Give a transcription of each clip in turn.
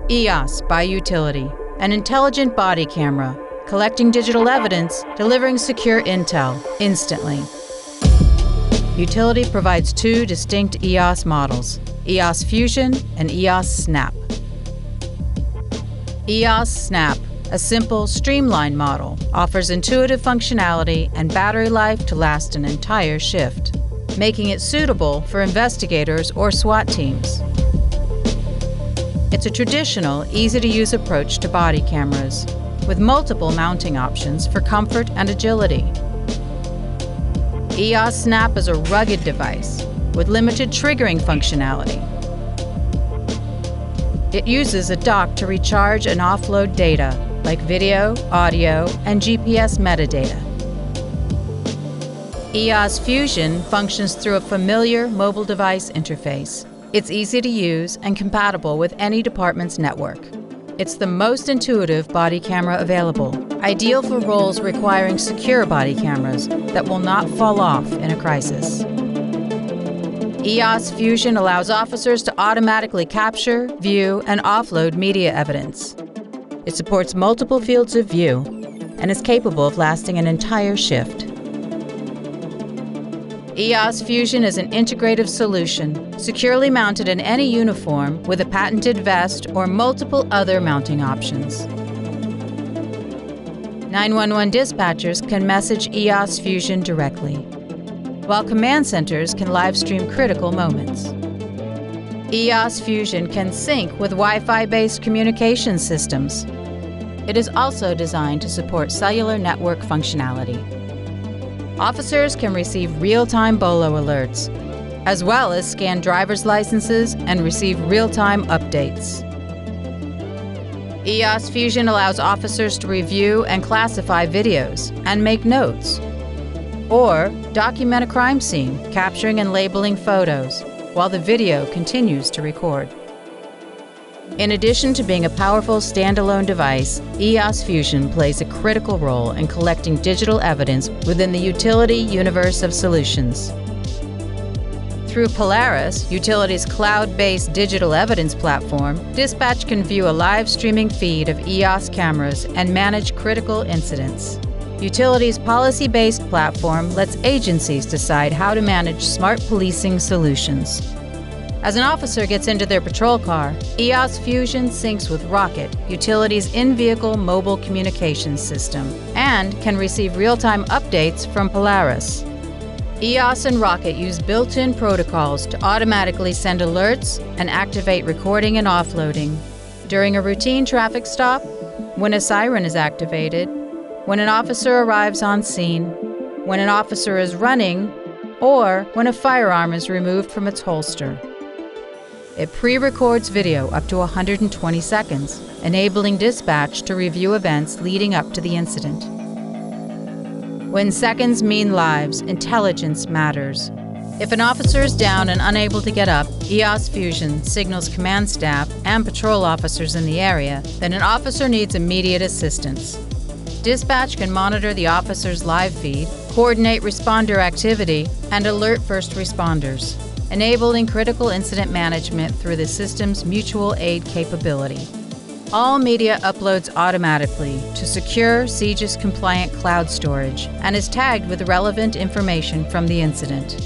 EOS by Utility, an intelligent body camera, collecting digital evidence, delivering secure intel instantly. Utility provides two distinct EOS models, EOS Fusion and EOS Snap. EOS Snap, a simple, streamlined model, offers intuitive functionality and battery life to last an entire shift, making it suitable for investigators or SWAT teams. It's a traditional, easy-to-use approach to body cameras, with multiple mounting options for comfort and agility. EOS Snap is a rugged device with limited triggering functionality. It uses a dock to recharge and offload data like video, audio, and GPS metadata. EOS Fusion functions through a familiar mobile device interface. It's easy to use and compatible with any department's network. It's the most intuitive body camera available, ideal for roles requiring secure body cameras that will not fall off in a crisis. EOS Fusion allows officers to automatically capture, view, and offload media evidence. It supports multiple fields of view and is capable of lasting an entire shift. EOS Fusion is an integrative solution, securely mounted in any uniform with a patented vest or multiple other mounting options. 911 dispatchers can message EOS Fusion directly, while command centers can live stream critical moments. EOS Fusion can sync with Wi-Fi-based communication systems. It is also designed to support cellular network functionality. Officers can receive real-time BOLO alerts, as well as scan driver's licenses and receive real-time updates. EOS Fusion allows officers to review and classify videos and make notes, or document a crime scene, capturing and labeling photos, while the video continues to record. In addition to being a powerful standalone device, EOS Fusion plays a critical role in collecting digital evidence within the utility universe of solutions. Through Polaris, Utility's cloud-based digital evidence platform, dispatch can view a live streaming feed of EOS cameras and manage critical incidents. Utility's policy-based platform lets agencies decide how to manage smart policing solutions. As an officer gets into their patrol car, EOS Fusion syncs with Rocket, Utility's in-vehicle mobile communications system, and can receive real-time updates from Polaris. EOS and Rocket use built-in protocols to automatically send alerts and activate recording and offloading during a routine traffic stop, when a siren is activated, when an officer arrives on scene, when an officer is running, or when a firearm is removed from its holster. It pre-records video up to 120 seconds, enabling dispatch to review events leading up to the incident. When seconds mean lives, intelligence matters. If an officer is down and unable to get up, EOS Fusion signals command staff and patrol officers in the area that an officer needs immediate assistance. Dispatch can monitor the officer's live feed, coordinate responder activity, and alert first responders, enabling critical incident management through the system's mutual aid capability. All media uploads automatically to secure CJIS-compliant cloud storage and is tagged with relevant information from the incident.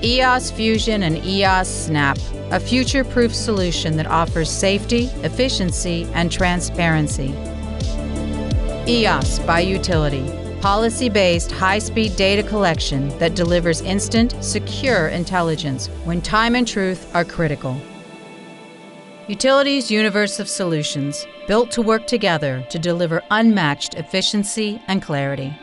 EOS Fusion and EOS Snap, a future-proof solution that offers safety, efficiency, and transparency. EOS by Utility, policy-based high-speed data collection that delivers instant, secure intelligence when time and truth are critical. Utility's universe of solutions, built to work together to deliver unmatched efficiency and clarity.